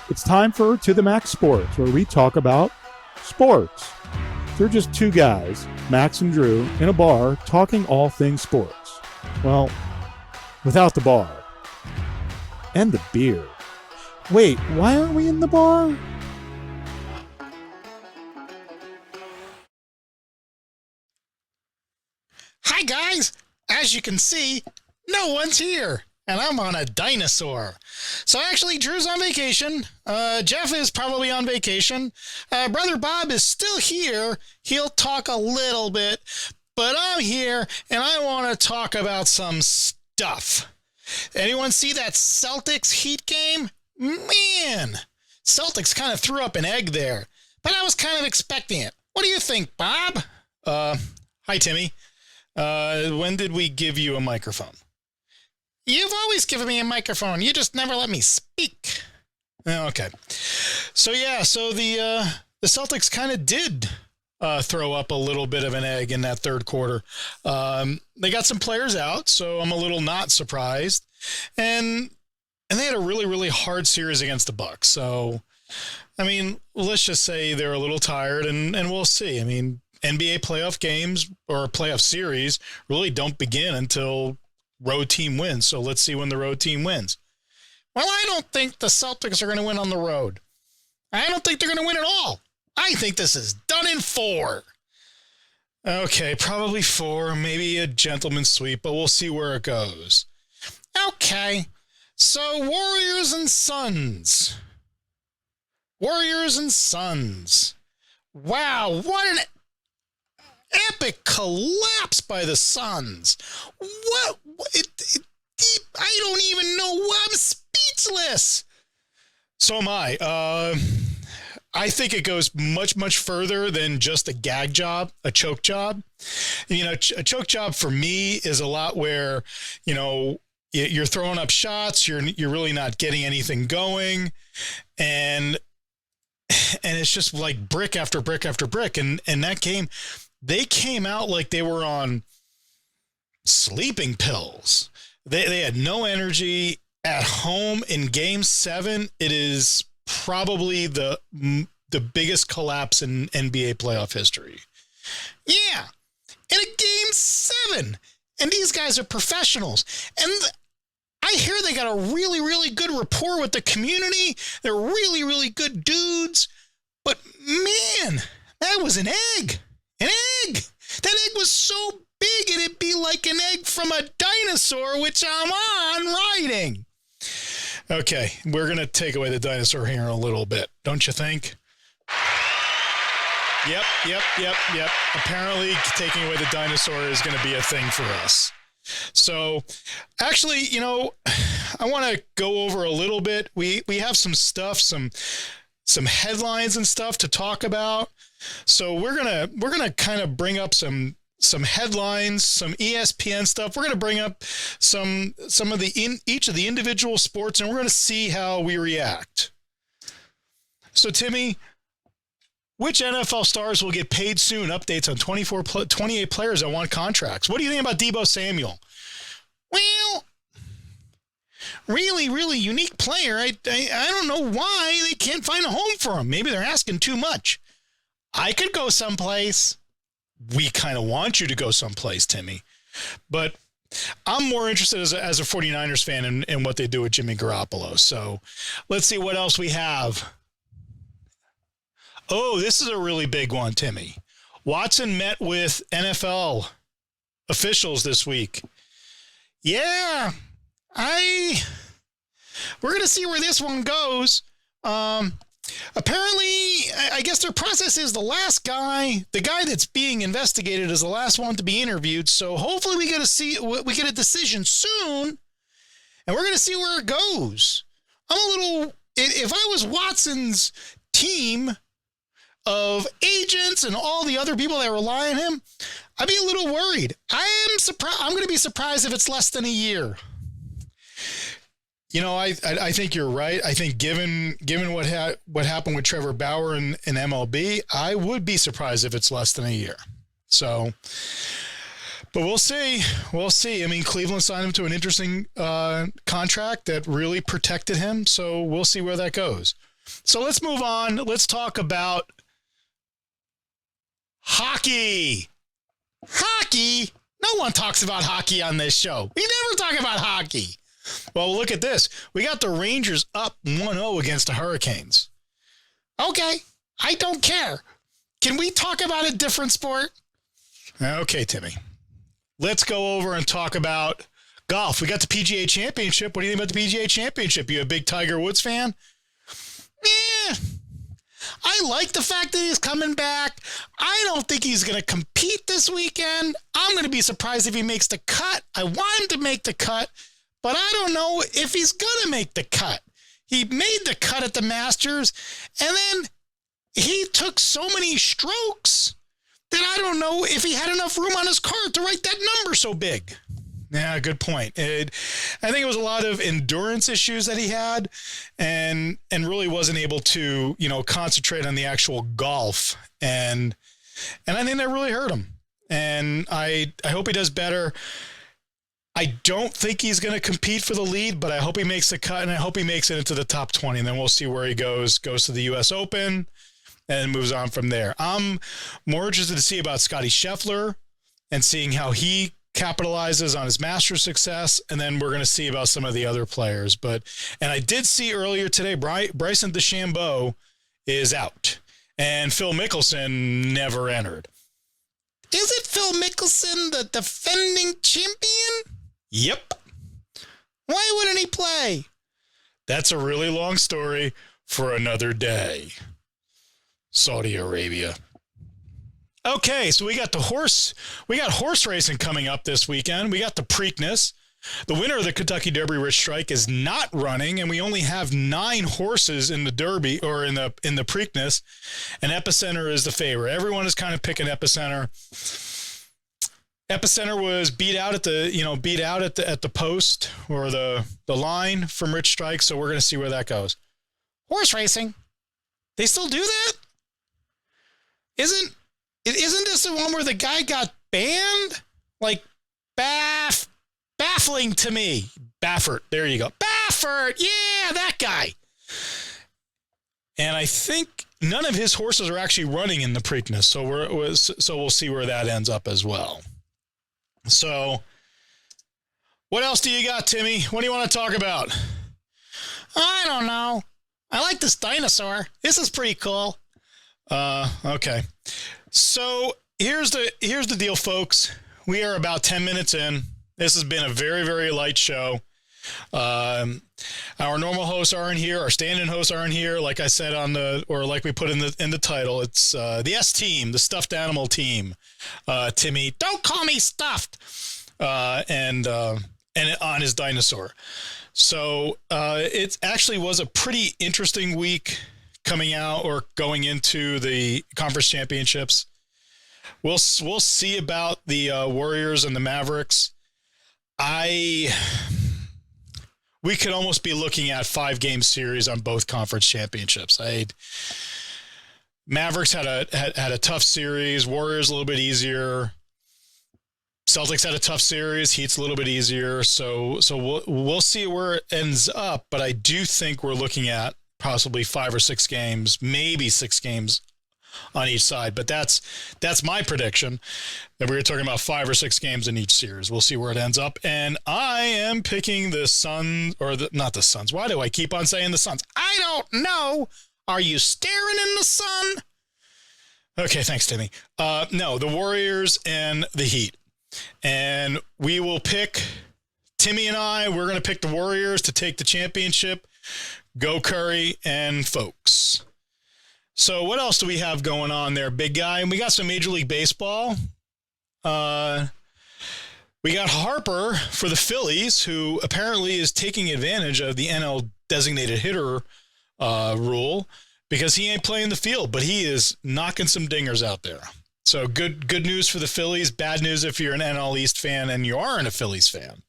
It's time for To the Max Sports, where we talk about sports. They're just two guys, Max and Drew, in a bar talking all things sports. Well, without the bar. And the beer. Wait, why aren't we in the bar? Hi guys! As you can see, no one's here, and I'm on a dinosaur. So actually, Drew's on vacation. Jeff is probably on vacation. Brother Bob is still here. He'll talk a little bit, but I'm here, and I want to talk about some stuff. Anyone see that Celtics Heat game? Man, Celtics kind of threw up an egg there, but I was kind of expecting it. What do you think, Bob? Hi, Timmy. When did we give you a microphone? You've always given me a microphone. You just never let me speak. Okay. So the Celtics kind of did throw up a little bit of an egg in that third quarter. They got some players out, so I'm a little not surprised. And they had a really, really hard series against the Bucks. So, I mean, let's just say they're a little tired, and we'll see. I mean, NBA playoff games or playoff series really don't begin until road team wins. So let's see when the road team wins. Well, I don't think the Celtics are going to win on the road. I don't think they're going to win at all. I think this is done in 4. Okay, probably 4, maybe a gentleman's sweep, but we'll see where it goes. Okay, so Warriors and Suns. Warriors and Suns. Wow, what an epic collapse by the Suns. What? I don't even know. I'm speechless. So am I. I think it goes much, much further than just a gag job, a choke job. You know, a choke job for me is a lot where, you know, you're throwing up shots, you're really not getting anything going, and it's just like brick after brick after brick. And that game, they came out like they were on sleeping pills. They had no energy at home in Game 7. It is probably the biggest collapse in NBA playoff history. Yeah, in a Game 7. And these guys are professionals. And I hear they got a really, really good rapport with the community. They're really, really good dudes. But man, that was an egg. An egg! That egg was so big it'd be like an egg from a dinosaur, which I'm on riding. Okay, we're going to take away the dinosaur here in a little bit, don't you think? Yep. Apparently, taking away the dinosaur is going to be a thing for us. So, actually, you know, I want to go over a little bit. We have some stuff, some headlines and stuff to talk about. So we're gonna kind of bring up some headlines, some ESPN stuff. We're gonna bring up some of each of the individual sports, and we're gonna see how we react. So Timmy, which NFL stars will get paid soon? Updates on 28 players that want contracts. What do you think about Deebo Samuel? Well, really, really unique player. I don't know why they can't find a home for him. Maybe they're asking too much. I could go someplace. We kind of want you to go someplace, Timmy. But I'm more interested as a 49ers fan in what they do with Jimmy Garoppolo. So let's see what else we have. Oh, this is a really big one, Timmy. Watson met with NFL officials this week. Yeah, we're going to see where this one goes. Apparently, I guess their process is the guy that's being investigated is the last one to be interviewed. So hopefully we get a decision soon, and we're going to see where it goes. If I was Watson's team of agents and all the other people that rely on him, I'd be a little worried. I'm going to be surprised if it's less than a year. You know, I think you're right. I think given what happened with Trevor Bauer in MLB, I would be surprised if it's less than a year. So, but we'll see. We'll see. I mean, Cleveland signed him to an interesting contract that really protected him. So we'll see where that goes. So let's move on. Let's talk about hockey. Hockey? No one talks about hockey on this show. We never talk about hockey. Well, look at this. We got the Rangers up 1-0 against the Hurricanes. Okay, I don't care. Can we talk about a different sport? Okay, Timmy. Let's go over and talk about golf. We got the PGA Championship. What do you think about the PGA Championship? You a big Tiger Woods fan? Yeah. I like the fact that he's coming back. I don't think he's going to compete this weekend. I'm going to be surprised if he makes the cut. I want him to make the cut, but I don't know if he's going to make the cut. He made the cut at the Masters, and then he took so many strokes that I don't know if he had enough room on his card to write that number so big. Yeah, good point. I think it was a lot of endurance issues that he had and really wasn't able to, concentrate on the actual golf. And I think that really hurt him. And I hope he does better. I don't think he's going to compete for the lead, but I hope he makes the cut and I hope he makes it into the top 20. And then we'll see where he goes to the U.S. Open and moves on from there. I'm more interested to see about Scottie Scheffler and seeing how he capitalizes on his Masters success, and then we're going to see about some of the other players. And I did see earlier today, Bryson DeChambeau is out, and Phil Mickelson never entered. Is it Phil Mickelson, the defending champion? Yep. Why wouldn't he play? That's a really long story for another day. Saudi Arabia. Okay, so we got horse racing coming up this weekend. We got the Preakness. The winner of the Kentucky Derby, Rich Strike, is not running, and we only have 9 horses in the Derby or in the Preakness, and Epicenter is the favorite. Everyone is kind of picking Epicenter. Epicenter was beat out at the post or the line from Rich Strike, so we're going to see where that goes. Horse racing, they still do that? Isn't this the one where the guy got banned? Like, baffling to me. Baffert, there you go. Baffert, yeah, that guy. And I think none of his horses are actually running in the Preakness, so we'll see where that ends up as well. So, what else do you got, Timmy? What do you want to talk about? I don't know. I like this dinosaur. This is pretty cool. Okay. So here's the deal, folks. We are about 10 minutes in. This has been a very, very light show. Our normal hosts aren't here. Our stand-in hosts aren't here. Like I said like we put in the title, it's the S team, the stuffed animal team. Timmy, don't call me stuffed. And on his dinosaur. So it actually was a pretty interesting week coming out or going into the conference championships. We'll see about the Warriors and the Mavericks. We could almost be looking at 5-game series on both conference championships. Mavericks had a tough series. Warriors a little bit easier. Celtics had a tough series. Heat's a little bit easier. So we'll see where it ends up. But I do think we're looking at possibly 5 or 6 games, maybe 6 games on each side. But that's my prediction, that we were talking about 5 or 6 games in each series. We'll see where it ends up. And I am picking the Suns, not the Suns. Why do I keep on saying the Suns? I don't know. Are you staring in the sun? Okay, thanks, Timmy. No, the Warriors and the Heat. And we will pick, Timmy and I, we're going to pick the Warriors to take the championship. Go Curry and folks. So what else do we have going on there, big guy? And we got some Major League Baseball. We got Harper for the Phillies, who apparently is taking advantage of the NL designated hitter rule because he ain't playing the field, but he is knocking some dingers out there. So good news for the Phillies. Bad news if you're an NL East fan and you aren't a Phillies fan.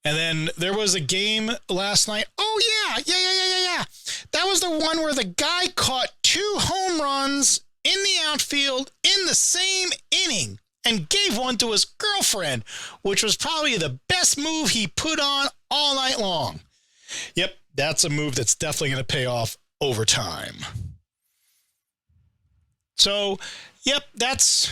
And then there was a game last night. Oh, yeah. That was the one where the guy caught 2 home runs in the outfield in the same inning and gave one to his girlfriend, which was probably the best move he put on all night long. Yep, that's a move that's definitely going to pay off over time. So, yep, that's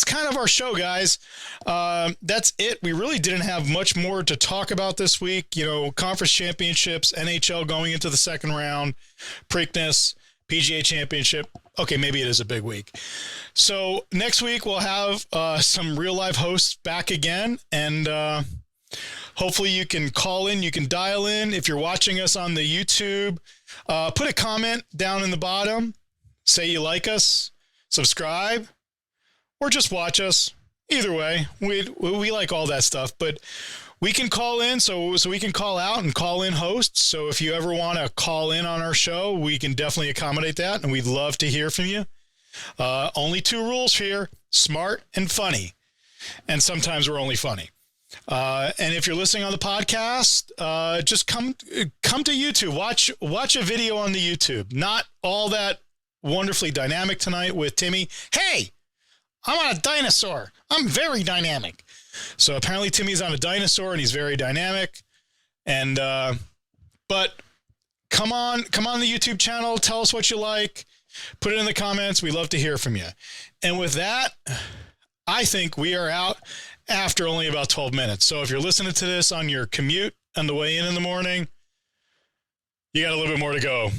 kind of our show, guys. That's it. We really didn't have much more to talk about this week. You know, conference championships, NHL going into the second round, Preakness, PGA Championship. Okay, maybe it is a big week. So next week we'll have some real live hosts back again, and hopefully you can call in, you can dial in. If you're watching us on the YouTube, put a comment down in the bottom, say you like us, subscribe, or just watch us. Either way, we like all that stuff, but we can call in, so we can call out and call in hosts. So if you ever want to call in on our show, we can definitely accommodate that, and we'd love to hear from you. Only 2 rules here: smart and funny, and sometimes we're only funny. And if you're listening on the podcast, just come to YouTube. Watch a video on the YouTube. Not all that wonderfully dynamic tonight with Timmy. Hey, I'm on a dinosaur. I'm very dynamic. So apparently Timmy's on a dinosaur and he's very dynamic. And but come on the YouTube channel. Tell us what you like. Put it in the comments. We love to hear from you. And with that, I think we are out after only about 12 minutes. So if you're listening to this on your commute on the way in the morning, you got a little bit more to go.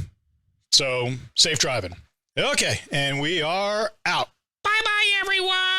So safe driving. Okay, and we are out. Bye-bye, everyone.